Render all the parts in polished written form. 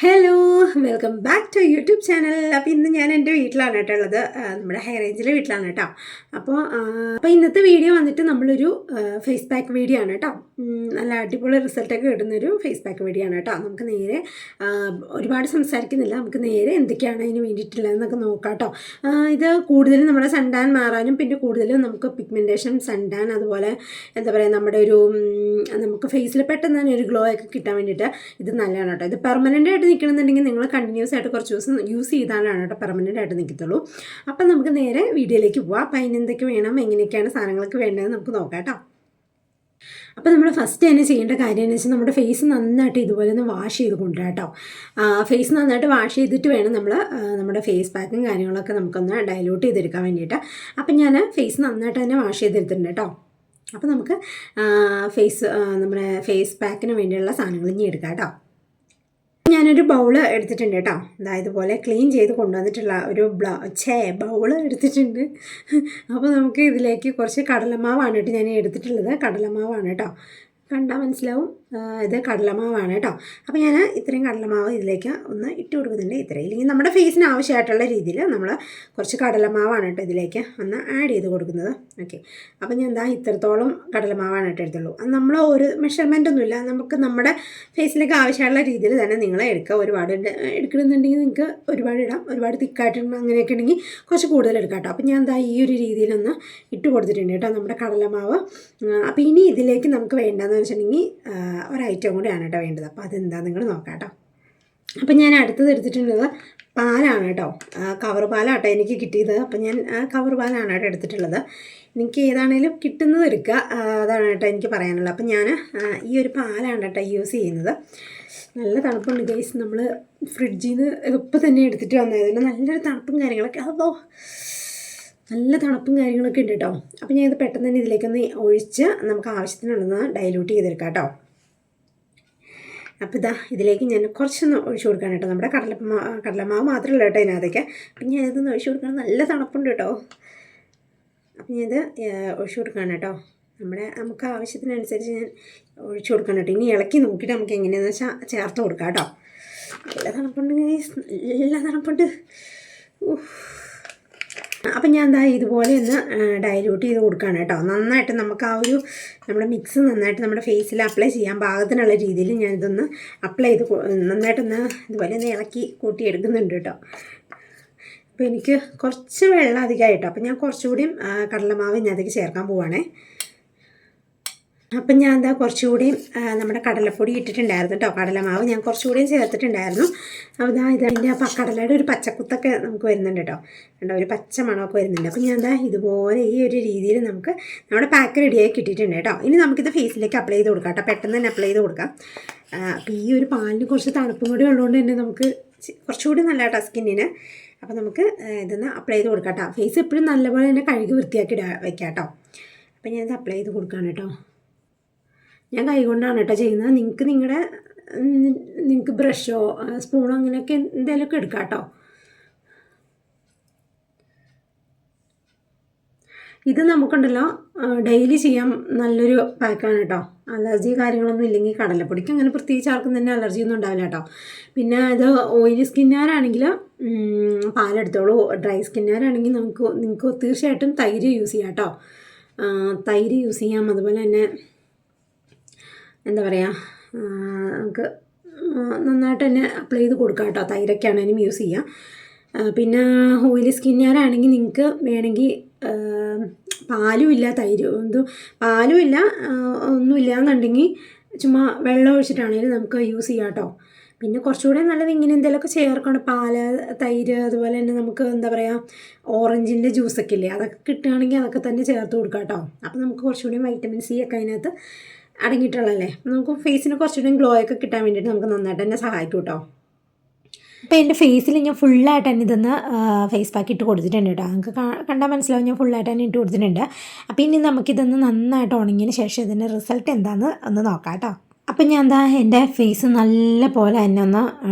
Hello welcome back to YouTube channel. അപ്പോൾ ഇന്ന് ഞാൻ എൻ്റെ വീട്ടിലാണ് കേട്ടോ ഉള്ളത്. നമ്മുടെ ഹൈ റേഞ്ചിലെ വീട്ടിലാണ് കേട്ടോ. അപ്പോൾ ഇന്നത്തെ വീഡിയോ വന്നിട്ട് നമ്മളൊരു ഫേസ് പാക്ക് വീഡിയോ ആണ് കേട്ടോ. നല്ല അടിപൊളി റിസൾട്ടൊക്കെ കിട്ടുന്നൊരു ഫേസ് പാക്ക് വീഡിയോ ആണ് കേട്ടോ. നമുക്ക് നേരെ ഒരുപാട് സംസാരിക്കുന്നില്ല, നമുക്ക് നേരെ എന്തൊക്കെയാണ് അതിന് വേണ്ടിയിട്ടുള്ളതെന്നൊക്കെ നോക്കാം കേട്ടോ. ഇത് കൂടുതലും നമ്മുടെ സൺടാൻ മാറാനും പിന്നെ കൂടുതലും നമുക്ക് പിഗ്മെൻറ്റേഷൻ സൺടാൻ അതുപോലെ എന്താ പറയുക നമ്മുടെ ഒരു നമുക്ക് ഫേസിൽ പെട്ടെന്ന് തന്നെ ഒരു ഗ്ലോ ഒക്കെ കിട്ടാൻ വേണ്ടിയിട്ട് ഇത് നല്ലതാണ് കേട്ടോ. ഇത് പെർമനൻ്റ് ആയിട്ട് നിൽക്കണമെന്നുണ്ടെങ്കിൽ നിങ്ങൾ കണ്ടിന്യൂസ് ആയിട്ട് കുറച്ച് ദിവസം യൂസ് ചെയ്താലാണ് കേട്ടോ പെർമനൻ്റ് ആയിട്ട് നിൽക്കത്തുള്ളൂ. അപ്പം നമുക്ക് നേരെ വീഡിയോയിലേക്ക് പോവാം. അപ്പം അതിനെന്തൊക്കെ വേണം, എങ്ങനെയൊക്കെയാണ് സാധനങ്ങൾക്ക് വേണ്ടതെന്ന് നമുക്ക് നോക്കാം കേട്ടോ. അപ്പോൾ നമ്മൾ ഫസ്റ്റ് തന്നെ ചെയ്യേണ്ട കാര്യം എന്ന് വെച്ചാൽ നമ്മുടെ ഫേസ് നന്നായിട്ട് ഇതുപോലെ ഒന്ന് വാഷ് ചെയ്ത് കൊണ്ടുവരാം കേട്ടോ. ഫേസ് നന്നായിട്ട് വാഷ് ചെയ്തിട്ട് വേണം നമ്മൾ നമ്മുടെ ഫേസ് പാക്കും കാര്യങ്ങളൊക്കെ നമുക്കൊന്ന് ഡൈലൂട്ട് ചെയ്തെടുക്കാൻ വേണ്ടിയിട്ട്. അപ്പം ഞാൻ ഫേസ് നന്നായിട്ട് തന്നെ വാഷ് ചെയ്തെടുത്തിട്ടുണ്ട് കേട്ടോ. അപ്പോൾ നമുക്ക് നമ്മുടെ ഫേസ് പാക്കിന് വേണ്ടിയുള്ള സാധനങ്ങൾ ഇനി എടുക്കാം കേട്ടോ. ഞാനൊരു ബൗള് എടുത്തിട്ടുണ്ട് കേട്ടോ. ഇതുപോലെ ക്ലീൻ ചെയ്ത് കൊണ്ടുവന്നിട്ടുള്ള ഒരു ബൗള് എടുത്തിട്ടുണ്ട്. അപ്പോൾ നമുക്ക് ഇതിലേക്ക് കുറച്ച് കടലമാവാണ് കേട്ടോ ഞാൻ എടുത്തിട്ടുള്ളത്. കടലമാവാണ് കേട്ടോ, കണ്ടാൽ മനസ്സിലാവും ഇത് കടലമാവാണ് കേട്ടോ. അപ്പോൾ ഞാൻ ഇത്രയും കടലമാവ് ഇതിലേക്ക് ഒന്ന് ഇട്ട് കൊടുക്കുന്നുണ്ട്. ഇത്രയും ഇല്ലെങ്കിൽ നമ്മുടെ ഫേസിന് ആവശ്യമായിട്ടുള്ള രീതിയിൽ നമ്മൾ കുറച്ച് കടലമാവാണ് കേട്ടോ ഇതിലേക്ക് ഒന്ന് ആഡ് ചെയ്ത് കൊടുക്കുന്നത്. ഓക്കെ, അപ്പോൾ ഞാൻ ഇത്രത്തോളം കടലമാവാണ് കേട്ടോ എടുത്തുള്ളൂ. അത് നമ്മൾ ഒരു മെഷർമെൻ്റ് ഒന്നുമില്ല, നമുക്ക് നമ്മുടെ ഫേസിലേക്ക് ആവശ്യമുള്ള രീതിയിൽ തന്നെ നിങ്ങൾ എടുക്കുക. ഒരുപാട് എടുക്കണമെന്നുണ്ടെങ്കിൽ നിങ്ങൾക്ക് ഒരുപാട് ഇടാം, ഒരുപാട് തിക്കായിട്ടുണ്ട് അങ്ങനെയൊക്കെ ഉണ്ടെങ്കിൽ കുറച്ച് കൂടുതൽ എടുക്കാം കേട്ടോ. അപ്പോൾ ഞാൻ ഈ ഒരു രീതിയിലൊന്ന് ഇട്ട് കൊടുത്തിട്ടുണ്ട് കേട്ടോ നമ്മുടെ കടലമാവ്. അപ്പോൾ ഇനി ഇതിലേക്ക് നമുക്ക് വേണ്ടതെന്ന് വെച്ചിട്ടുണ്ടെങ്കിൽ ഒരൈറ്റം കൂടിയാണ് കേട്ടോ വേണ്ടത്. അപ്പോൾ അതെന്താ നിങ്ങൾ നോക്കാം കേട്ടോ. അപ്പം ഞാൻ അടുത്തത് എടുത്തിട്ടുള്ളത് പാലാണ് കേട്ടോ. കവർ പാലാട്ടോ എനിക്ക് കിട്ടിയത്. അപ്പം ഞാൻ കവർ പാലാണ് കേട്ടോ എടുത്തിട്ടുള്ളത്. എനിക്ക് ഏതാണേലും കിട്ടുന്നത് എടുക്കുക, അതാണ് കേട്ടോ എനിക്ക് പറയാനുള്ളത്. അപ്പം ഞാൻ ഈ ഒരു പാലാണ് കേട്ടോ യൂസ് ചെയ്യുന്നത്. നല്ല തണുപ്പുണ്ട് ഗൈസ്. നമ്മൾ ഫ്രിഡ്ജിൽ നിന്ന് ഇപ്പം തന്നെ എടുത്തിട്ട് വന്നതിന് നല്ലൊരു തണുപ്പും കാര്യങ്ങളൊക്കെ. അതോ നല്ല തണുപ്പും കാര്യങ്ങളൊക്കെ ഉണ്ട് കേട്ടോ. അപ്പം ഞാൻ ഇത് പെട്ടെന്ന് തന്നെ ഇതിലേക്കൊന്ന് ഒഴിച്ച് നമുക്ക് ആവശ്യത്തിനുള്ളതെന്ന് ഡൈലൂട്ട് ചെയ്തെടുക്കാം കേട്ടോ. അപ്പോൾ ഇതിലേക്ക് ഞാൻ കുറച്ചൊന്ന് ഒഴിച്ചു കൊടുക്കാൻ കേട്ടോ. നമ്മുടെ കടലമാവ് മാത്രമല്ല കേട്ടോ ഇതിനകത്തേക്ക്. അപ്പം ഞാൻ ഇതൊന്ന് ഒഴിച്ചു കൊടുക്കാൻ, നല്ല തണുപ്പുണ്ട് കേട്ടോ. അപ്പം ഞാൻ ഇത് ഒഴിച്ചു കൊടുക്കാൻ കേട്ടോ. നമുക്ക് ആവശ്യത്തിനനുസരിച്ച് ഞാൻ ഒഴിച്ചു കൊടുക്കാൻ കേട്ടോ. ഇനി ഇളക്കി നോക്കിയിട്ട് നമുക്ക് എങ്ങനെയാണെന്ന് വെച്ചാൽ ചേർത്ത് കൊടുക്കാം കേട്ടോ. നല്ല തണുപ്പുണ്ട്, നല്ല തണുപ്പുണ്ട്. അപ്പം ഞാൻ ഇതുപോലെ ഒന്ന് ഡൈലൂട്ട് ചെയ്ത് കൊടുക്കുകയാണ് കേട്ടോ. നന്നായിട്ട് നമുക്ക് നമ്മുടെ മിക്സ് നന്നായിട്ട് നമ്മുടെ ഫേസിൽ അപ്ലൈ ചെയ്യാൻ പാകത്തിനുള്ള രീതിയിൽ ഞാനിതൊന്ന് അപ്ലൈ ചെയ്ത് നന്നായിട്ടൊന്ന് ഇതുപോലെ ഒന്ന് ഇളക്കി കൂട്ടിയെടുക്കുന്നുണ്ട് കേട്ടോ. അപ്പോൾ എനിക്ക് കുറച്ച് വെള്ളം അധികമായിട്ടോ. അപ്പം ഞാൻ കുറച്ചുകൂടിയും കടലമാവ് ഇതിനകത്തേക്ക് ചേർക്കാൻ പോവുകയാണേ. അപ്പം ഞാൻ കുറച്ചുകൂടി നമ്മുടെ കടലപ്പൊടി ഇട്ടിട്ടുണ്ടായിരുന്നു കേട്ടോ. കടലമാവ് ഞാൻ കുറച്ചുകൂടിയും ചേർത്തിട്ടുണ്ടായിരുന്നു. അപ്പോൾ ഇതിൻ്റെ കടലയുടെ ഒരു പച്ചക്കുത്തൊക്കെ നമുക്ക് വരുന്നുണ്ട് കേട്ടോ. ഒരു പച്ച മണമൊക്കെ വരുന്നുണ്ട്. അപ്പം ഞാൻ ഇതുപോലെ ഈ ഒരു രീതിയിൽ നമുക്ക് നമ്മുടെ പാക്ക് റെഡിയായി കിട്ടിയിട്ടുണ്ട് കേട്ടോ. ഇനി നമുക്കിത് ഫേസിലേക്ക് അപ്ലൈ ചെയ്ത് കൊടുക്കാം കേട്ടോ. പെട്ടെന്ന് തന്നെ അപ്ലൈ ചെയ്ത് കൊടുക്കാം. അപ്പോൾ ഈ ഒരു പാലിന് കുറച്ച് തണുപ്പും കൂടി ഉള്ളതുകൊണ്ട് തന്നെ നമുക്ക് കുറച്ചുകൂടി നല്ല കേട്ടോ സ്കിന്നിന്. അപ്പോൾ നമുക്ക് ഇതൊന്ന് അപ്ലൈ ചെയ്ത് കൊടുക്കാം കേട്ടോ. ഫേസ് എപ്പോഴും നല്ലപോലെ തന്നെ കഴുകി വൃത്തിയാക്കി വയ്ക്കാം കേട്ടോ. അപ്പം ഞാനിത് അപ്ലൈ ചെയ്ത് കൊടുക്കുകയാണ് കേട്ടോ. ഞാൻ കൈകൊണ്ടാണ് കേട്ടോ ചെയ്യുന്നത്. നിങ്ങൾക്ക് ബ്രഷോ സ്പൂണോ അങ്ങനെയൊക്കെ എന്തെങ്കിലുമൊക്കെ എടുക്കാം കേട്ടോ. ഇത് നമുക്കുണ്ടല്ലോ ഡെയിലി ചെയ്യാൻ നല്ലൊരു പാക്കാണ് കേട്ടോ. അലർജി കാര്യങ്ങളൊന്നും ഇല്ലെങ്കിൽ കടലപ്പൊടിക്ക് അങ്ങനെ പ്രത്യേകിച്ച് ആർക്കും തന്നെ അലർജി ഒന്നും ഉണ്ടാവില്ല കേട്ടോ. പിന്നെ ഇത് ഓയിലി സ്കിന്നുകാരാണെങ്കിൽ പാലെടുത്തോളൂ. ഡ്രൈ സ്കിന്നുകാരാണെങ്കിൽ നിങ്ങൾക്ക് തീർച്ചയായിട്ടും തൈര് യൂസ് ചെയ്യാം കേട്ടോ. തൈര് യൂസ് ചെയ്യാം. അതുപോലെ തന്നെ എന്താ പറയുക, നമുക്ക് നന്നായിട്ട് തന്നെ അപ്ലൈ ചെയ്ത് കൊടുക്കാം കേട്ടോ. തൈരൊക്കെ ആണെങ്കിലും യൂസ് ചെയ്യാം. പിന്നെ ഓയിലി സ്കിന്നുകാരാണെങ്കിൽ നിങ്ങൾക്ക് വേണമെങ്കിൽ പാലുമില്ല ഒന്നുമില്ല എന്നുണ്ടെങ്കിൽ ചുമ്മാ വെള്ളം ഒഴിച്ചിട്ടാണെങ്കിലും നമുക്ക് യൂസ് ചെയ്യാം കേട്ടോ. പിന്നെ കുറച്ചുകൂടെ നല്ലത് ഇങ്ങനെ എന്തെങ്കിലുമൊക്കെ ചേർക്കണം. പാല്, തൈര്, അതുപോലെ തന്നെ നമുക്ക് എന്താ പറയുക ഓറഞ്ചിൻ്റെ ജ്യൂസൊക്കെ ഇല്ലേ, അതൊക്കെ കിട്ടുകയാണെങ്കിൽ അതൊക്കെ തന്നെ ചേർത്ത് കൊടുക്കാം കേട്ടോ. അപ്പോൾ നമുക്ക് കുറച്ചുകൂടി വൈറ്റമിൻ സി ഒക്കെ അതിനകത്ത് അടങ്ങിയിട്ടുള്ളതല്ലേ. നമുക്ക് ഫേസിന് കുറച്ചുകൂടി ഗ്ലോ ഒക്കെ കിട്ടാൻ വേണ്ടിയിട്ട് നമുക്ക് നന്നായിട്ട് തന്നെ സഹായിക്കും കേട്ടോ. അപ്പോൾ എൻ്റെ ഫേസിൽ ഞാൻ ഫുള്ളായിട്ട് തന്നെ ഇതൊന്ന് ഫേസ് പാക്ക് ഇട്ട് കൊടുത്തിട്ടുണ്ട് കേട്ടോ. നമുക്ക് കണ്ടാൽ മനസ്സിലാവും ഞാൻ ഫുള്ളായിട്ട് തന്നെ ഇട്ട് കൊടുത്തിട്ടുണ്ട്. അപ്പോൾ ഇനി നമുക്കിതൊന്ന് നന്നായിട്ട് ഉണങ്ങിയതിന് ശേഷം ഇതിൻ്റെ റിസൾട്ട് എന്താണെന്ന് ഒന്ന് നോക്കാം കേട്ടോ. അപ്പം ഞാൻ എൻ്റെ ഫേസ് നല്ല പോലെ തന്നെ ഒന്ന്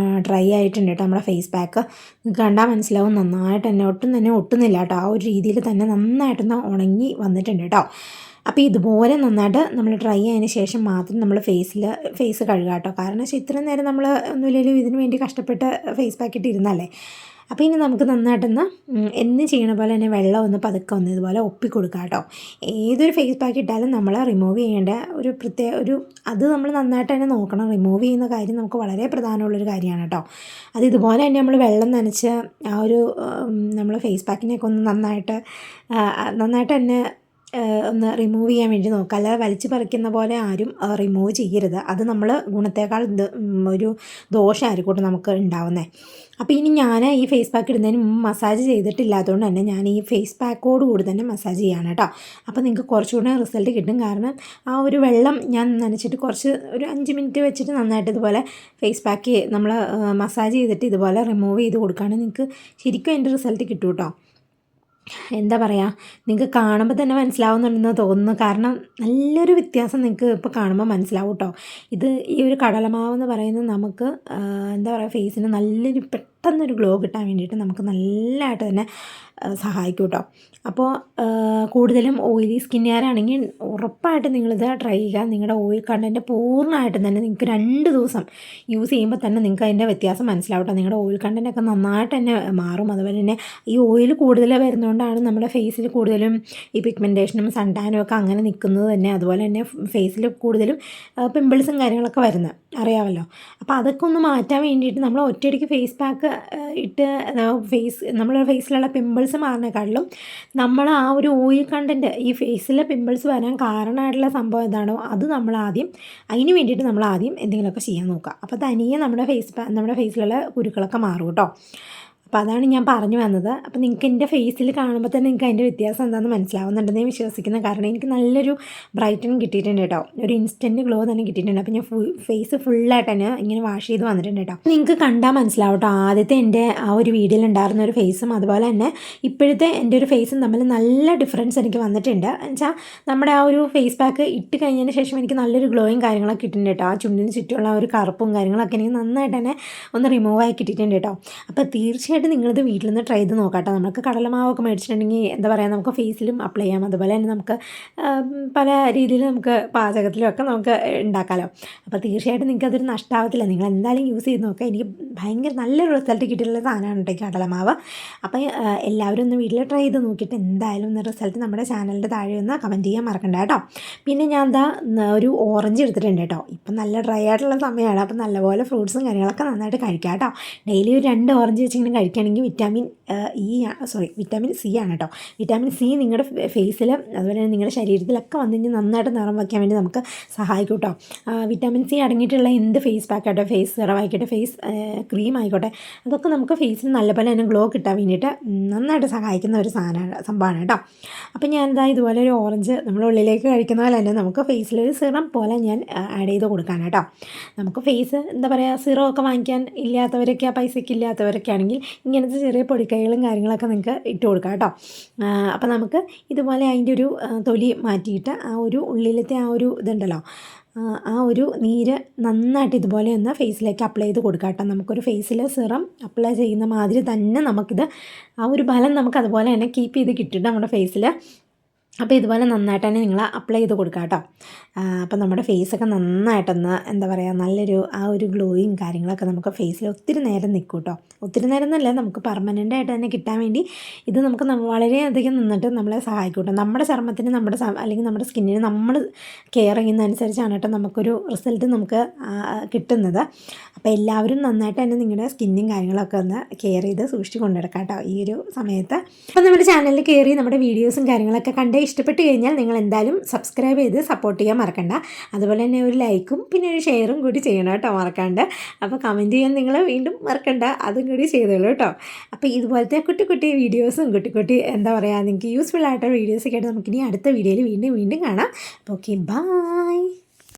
ഡ്രൈ ആയിട്ടുണ്ട് കേട്ടോ. നമ്മുടെ ഫേസ് പാക്ക് കണ്ടാൽ മനസ്സിലാവും നന്നായിട്ട് തന്നെ ഒട്ടും തന്നെ ഒട്ടുന്നില്ല കേട്ടോ. ആ ഒരു രീതിയിൽ തന്നെ നന്നായിട്ടൊന്ന് ഉണങ്ങി വന്നിട്ടുണ്ട് കേട്ടോ. അപ്പോൾ ഇതുപോലെ നന്നായിട്ട് നമ്മൾ ഡ്രൈ ആയതിന് ശേഷം മാത്രം നമ്മൾ ഫേസ് കഴുകുക കേട്ടോ. കാരണം വെച്ചാൽ ഇത്രയും നേരം നമ്മൾ ഒന്നുമില്ലെങ്കിലും ഇതിന് വേണ്ടി കഷ്ടപ്പെട്ട് ഫേസ് പാക്ക് ഇട്ടിരുന്നല്ലേ. അപ്പോൾ ഇനി നമുക്ക് നന്നായിട്ടൊന്ന് എന്ന് ചെയ്യണ പോലെ തന്നെ വെള്ളം ഒന്ന് പതുക്കെ ഒന്ന് ഇതുപോലെ ഒപ്പിക്കൊടുക്കുക കേട്ടോ. ഏതൊരു ഫേസ് പാക്ക് ഇട്ടാലും നമ്മൾ റിമൂവ് ചെയ്യേണ്ട അത് നമ്മൾ നന്നായിട്ട് തന്നെ നോക്കണം. റിമൂവ് ചെയ്യുന്ന കാര്യം നമുക്ക് വളരെ പ്രധാനമുള്ളൊരു കാര്യമാണ് കേട്ടോ. അത് ഇതുപോലെ തന്നെ നമ്മൾ വെള്ളം നനച്ച് നമ്മൾ ഫേസ് പാക്കിനെയൊക്കെ ഒന്ന് നന്നായിട്ട് തന്നെ ഒന്ന് റിമൂവ് ചെയ്യാൻ വേണ്ടി നോക്കുക. അല്ലാതെ വലിച്ചു പറിക്കുന്ന പോലെ ആരും റിമൂവ് ചെയ്യരുത്. അത് നമ്മൾ ഗുണത്തേക്കാൾ ഒരു ദോഷമായിരിക്കും നമുക്ക് ഉണ്ടാവുന്നത്. അപ്പോൾ ഇനി ഞാൻ ഈ ഫേസ് പാക്ക് ഇടുന്നതിന് മുമ്പ് മസാജ് ചെയ്തിട്ടില്ലാത്തതുകൊണ്ട് തന്നെ ഞാൻ ഈ ഫേസ് പാക്കോട് കൂടി തന്നെ മസാജ് ചെയ്യാണ് കേട്ടോ. അപ്പോൾ നിങ്ങൾക്ക് കുറച്ചുകൂടെ റിസൾട്ട് കിട്ടും. കാരണം ആ ഒരു വെള്ളം ഞാൻ നനച്ചിട്ട് ഒരു 5 മിനിറ്റ് വെച്ചിട്ട് നന്നായിട്ട് ഇതുപോലെ ഫേസ് പാക്ക് നമ്മൾ മസാജ് ചെയ്തിട്ട് ഇതുപോലെ റിമൂവ് ചെയ്ത് കൊടുക്കുകയാണെങ്കിൽ നിങ്ങൾക്ക് ശരിക്കും അതിൻ്റെ റിസൾട്ട് കിട്ടും കേട്ടോ. എന്താ പറയുക, നിങ്ങൾക്ക് കാണുമ്പോൾ തന്നെ മനസ്സിലാവുന്നുണ്ടെന്ന് തോന്നുന്നു. കാരണം നല്ലൊരു വ്യത്യാസം നിങ്ങൾക്ക് ഇപ്പോൾ കാണുമ്പോൾ മനസ്സിലാവും കേട്ടോ. ഈ ഒരു കടലമാവെന്ന് പറയുന്നത് നമുക്ക് എന്താ പറയുക, ഫേസിന് നല്ലൊരു പെട്ടെന്നൊരു ഗ്ലോ കിട്ടാൻ വേണ്ടിയിട്ട് നമുക്ക് നല്ലതായിട്ട് തന്നെ സഹായിക്കും കേട്ടോ. അപ്പോൾ കൂടുതലും ഓയിലി സ്കിന്നുകാരാണെങ്കിൽ ഉറപ്പായിട്ട് നിങ്ങളിത് ട്രൈ ചെയ്യുക. നിങ്ങളുടെ ഓയിൽ കണ്ടൻറ്റ് പൂർണ്ണമായിട്ടും തന്നെ നിങ്ങൾക്ക് 2 ദിവസം യൂസ് ചെയ്യുമ്പോൾ തന്നെ നിങ്ങൾക്ക് അതിൻ്റെ വ്യത്യാസം മനസ്സിലാവും കേട്ടോ. നിങ്ങളുടെ ഓയിൽ കണ്ടൻറ്റൊക്കെ നന്നായിട്ട് തന്നെ മാറും. അതുപോലെ തന്നെ ഈ ഓയിൽ കൂടുതൽ വരുന്നതുകൊണ്ടാണ് നമ്മുടെ ഫേസിൽ കൂടുതലും ഈ പിഗ്മെൻറ്റേഷനും സൺടാനും ഒക്കെ അങ്ങനെ നിൽക്കുന്നത് തന്നെ. അതുപോലെ തന്നെ ഫേസിൽ കൂടുതലും പിമ്പിൾസും കാര്യങ്ങളൊക്കെ വരുന്നത് അറിയാമല്ലോ. അപ്പോൾ അതൊക്കെ ഒന്ന് മാറ്റാൻ വേണ്ടിയിട്ട് നമ്മൾ ഒറ്റയടിക്ക് ഫേസ് പാക്ക് ഇട്ട് നമ്മുടെ ഫേസിലുള്ള പിമ്പിൾസ് മാറുന്നതിനെക്കാട്ടിലും നമ്മൾ ആ ഒരു ഓയിൽ കണ്ടൻറ്റ് ഈ ഫേസിലെ പിമ്പിൾസ് വരാൻ കാരണമായിട്ടുള്ള സംഭവം എന്താണോ അത് അതിന് വേണ്ടിയിട്ട് നമ്മൾ ആദ്യം എന്തെങ്കിലുമൊക്കെ ചെയ്യാൻ നോക്കുക. അപ്പോൾ തനിയെ നമ്മുടെ ഫേസിലുള്ള കുരുക്കളൊക്കെ മാറും കേട്ടോ. അപ്പോൾ അതാണ് ഞാൻ പറഞ്ഞു വന്നത്. അപ്പോൾ നിങ്ങൾക്ക് എൻ്റെ ഫേസിൽ കാണുമ്പോൾ തന്നെ നിങ്ങൾക്ക് അതിൻ്റെ വ്യത്യാസം എന്താണെന്ന് മനസ്സിലാവുന്നുണ്ടെന്ന് ഞാൻ വിശ്വസിക്കുന്നത്. കാരണം എനിക്ക് നല്ലൊരു ബ്രൈറ്റനിങ് കിട്ടിയിട്ടുണ്ട് കേട്ടോ. ഒരു ഇൻസ്റ്റൻറ്റ് ഗ്ലോ തന്നെ കിട്ടിയിട്ടുണ്ട്. അപ്പോൾ ഞാൻ ഫേസ് ഫുള്ളായിട്ട് തന്നെ ഇങ്ങനെ വാഷ് ചെയ്ത് വന്നിട്ടുണ്ട് കേട്ടോ. നിങ്ങൾക്ക് കണ്ടാൽ മനസ്സിലാവും കേട്ടോ. ആദ്യത്തെ എൻ്റെ ആ ഒരു വീഡിയോയിൽ ഉണ്ടായിരുന്ന ഒരു ഫേസും അതുപോലെ തന്നെ ഇപ്പോഴത്തെ എൻ്റെ ഒരു ഫേസും തമ്മിൽ നല്ല ഡിഫറൻസ് എനിക്ക് വന്നിട്ടുണ്ട്. എന്നുവെച്ചാൽ നമ്മുടെ ആ ഒരു ഫേസ് പാക്ക് ഇട്ട് കഴിഞ്ഞതിന് ശേഷം എനിക്ക് നല്ലൊരു ഗ്ലോയും കാര്യങ്ങളൊക്കെ കിട്ടുന്നുണ്ട് കേട്ടോ. ആ ചുണ്ടിന് ചുറ്റുമുള്ള ഒരു കറുപ്പും കാര്യങ്ങളൊക്കെ എനിക്ക് നന്നായിട്ട് തന്നെ ഒന്ന് റിമൂവ് ആയി കിട്ടിയിട്ടുണ്ട് കേട്ടോ. അപ്പോൾ തീർച്ചയായിട്ടും നിങ്ങളിത് വീട്ടിൽ നിന്ന് ട്രൈ ചെയ്ത് നോക്കാട്ടോ. നമുക്ക് കടലമാവൊക്കെ മേടിച്ചിട്ടുണ്ടെങ്കിൽ എന്താ പറയുക, നമുക്ക് ഫേസിലും അപ്ലൈ ചെയ്യാം. അതുപോലെ തന്നെ നമുക്ക് പല രീതിയിൽ നമുക്ക് പാചകത്തിലൊക്കെ നമുക്ക് ഉണ്ടാക്കാമല്ലോ. അപ്പോൾ തീർച്ചയായിട്ടും നിങ്ങൾക്ക് അതൊരു നഷ്ടമാവത്തില്ല. നിങ്ങൾ എന്തായാലും യൂസ് ചെയ്ത് നോക്കുക. എനിക്ക് ഭയങ്കര നല്ലൊരു റിസൾട്ട് കിട്ടിയിട്ടുള്ള സാധനമാണ് കേട്ടോ കടലമാവ്. അപ്പോൾ എല്ലാവരും ഒന്ന് വീട്ടിൽ ട്രൈ ചെയ്ത് നോക്കിയിട്ട് എന്തായാലും ഒന്ന് റിസൾട്ട് നമ്മുടെ ചാനലിൻ്റെ താഴെ ഒന്ന് കമൻറ്റ് ചെയ്യാൻ മറക്കണ്ട കേട്ടോ. പിന്നെ ഞാൻ ഒരു ഓറഞ്ച് എടുത്തിട്ടുണ്ട് കേട്ടോ. ഇപ്പം നല്ല ഡ്രൈ ആയിട്ടുള്ള സമയമാണ്. അപ്പോൾ നല്ലപോലെ ഫ്രൂട്ട്സും കാര്യങ്ങളൊക്കെ നന്നായിട്ട് കഴിക്കാം കേട്ടോ. ഡെയിലി ഒരു 2 ഓറഞ്ച് വെച്ചിങ്ങനെ കഴിക്കുകയാണെങ്കിൽ വിറ്റാമിൻ സി ആണ് കേട്ടോ. വിറ്റാമിൻ സി നിങ്ങളുടെ ഫേസിൽ അതുപോലെ തന്നെ നിങ്ങളുടെ ശരീരത്തിലൊക്കെ വന്നു കഴിഞ്ഞാൽ നന്നായിട്ട് നിറം വയ്ക്കാൻ വേണ്ടി നമുക്ക് സഹായിക്കും കേട്ടോ. വിറ്റാമിൻ സി അടങ്ങിയിട്ടുള്ള എന്ത് ഫേസ് പാക്ക് ആയിക്കോട്ടെ, ഫേസ് സിറം ആയിക്കോട്ടെ, ഫേസ് ക്രീം ആയിക്കോട്ടെ, അതൊക്കെ നമുക്ക് ഫേസിന് നല്ലപോലെ തന്നെ ഗ്ലോ കിട്ടാൻ വേണ്ടിയിട്ട് നന്നായിട്ട് സഹായിക്കുന്ന ഒരു സംഭവമാണ് കേട്ടോ. അപ്പോൾ ഞാനിതാ ഇതുപോലെ ഒരു ഓറഞ്ച് നമ്മൾ ഉള്ളിലേക്ക് കഴിക്കുന്ന പോലെ തന്നെ നമുക്ക് ഫേസിലൊരു സിറം പോലെ ഞാൻ ആഡ് ചെയ്ത് കൊടുക്കാൻ കേട്ടോ. നമുക്ക് ഫേസ് എന്താ പറയുക, സിറം ഒക്കെ വാങ്ങിക്കാൻ ഇല്ലാത്തവരൊക്കെ, പൈസയ്ക്ക് ഇല്ലാത്തവരൊക്കെ ആണെങ്കിൽ ഇങ്ങനത്തെ ചെറിയ പൊടിക്കൈകളും കാര്യങ്ങളൊക്കെ നിങ്ങൾക്ക് ഇട്ട് കൊടുക്കാം കേട്ടോ. അപ്പോൾ നമുക്ക് ഇതുപോലെ അതിൻ്റെ ഒരു തൊലി മാറ്റിയിട്ട് ആ ഒരു ഉള്ളിലത്തെ ആ ഒരു ഇതുണ്ടല്ലോ, ആ ഒരു നീര് നന്നായിട്ട് ഇതുപോലെ ഒന്ന് ഫേസിലേക്ക് അപ്ലൈ ചെയ്ത് കൊടുക്കാം കേട്ടോ. നമുക്കൊരു ഫേസിൽ സിറം അപ്ലൈ ചെയ്യുന്ന മാതിരി തന്നെ നമുക്കിത് ആ ഒരു ബലം നമുക്ക് അതുപോലെ തന്നെ കീപ്പ് ചെയ്ത് കിട്ടിയിട്ട് നമ്മുടെ ഫേസിൽ. അപ്പോൾ ഇതുപോലെ നന്നായിട്ട് തന്നെ നിങ്ങൾ അപ്ലൈ ചെയ്ത് കൊടുക്കുക കേട്ടോ. അപ്പോൾ നമ്മുടെ ഫേസൊക്കെ നന്നായിട്ടൊന്ന് എന്താ പറയുക, നല്ലൊരു ആ ഒരു ഗ്ലോയും കാര്യങ്ങളൊക്കെ നമുക്ക് ഫേസിൽ ഒത്തിരി നേരം നിൽക്കും കേട്ടോ. ഒത്തിരി നേരം എന്നല്ല, നമുക്ക് പെർമനൻ്റായിട്ട് തന്നെ കിട്ടാൻ വേണ്ടി ഇത് നമുക്ക് വളരെയധികം നിന്നിട്ട് നമ്മളെ സഹായിക്കും കേട്ടോ. നമ്മുടെ ചർമ്മത്തിന് അല്ലെങ്കിൽ നമ്മുടെ സ്കിന്നിന് നമ്മൾ കെയർ ചെയ്യുന്നതനുസരിച്ചാണ് കേട്ടോ നമുക്കൊരു റിസൾട്ട് നമുക്ക് കിട്ടുന്നത്. അപ്പോൾ എല്ലാവരും നന്നായിട്ട് തന്നെ നിങ്ങളുടെ സ്കിന്നും കാര്യങ്ങളൊക്കെ ഒന്ന് കെയർ ചെയ്ത് സൂക്ഷിച്ച് കൊണ്ടുനടക്കാം കേട്ടോ ഈ ഒരു സമയത്ത്. അപ്പോൾ നമ്മുടെ ചാനലിൽ കയറി നമ്മുടെ വീഡിയോസും കാര്യങ്ങളൊക്കെ കണ്ട് ഇഷ്ടപ്പെട്ട് കഴിഞ്ഞാൽ നിങ്ങൾ എന്തായാലും സബ്സ്ക്രൈബ് ചെയ്ത് സപ്പോർട്ട് ചെയ്യാൻ മറക്കണ്ട. അതുപോലെ തന്നെ ഒരു ലൈക്കും പിന്നെ ഒരു ഷെയറും കൂടി ചെയ്യണം കേട്ടോ, മറക്കാണ്ട്. അപ്പോൾ കമൻറ്റ് ചെയ്യാൻ നിങ്ങൾ വീണ്ടും മറക്കണ്ട, അതും കൂടി ചെയ്തോളൂ കേട്ടോ. അപ്പോൾ ഇതുപോലത്തെ കുട്ടി കുട്ടി വീഡിയോസും കുട്ടി എന്താ പറയുക, നിങ്ങൾക്ക് യൂസ്ഫുൾ ആയിട്ടുള്ള വീഡിയോസൊക്കെ ആയിട്ട് നമുക്കിനി അടുത്ത വീഡിയോയിൽ വീണ്ടും കാണാം. അപ്പോൾ ഓക്കെ, ബൈ.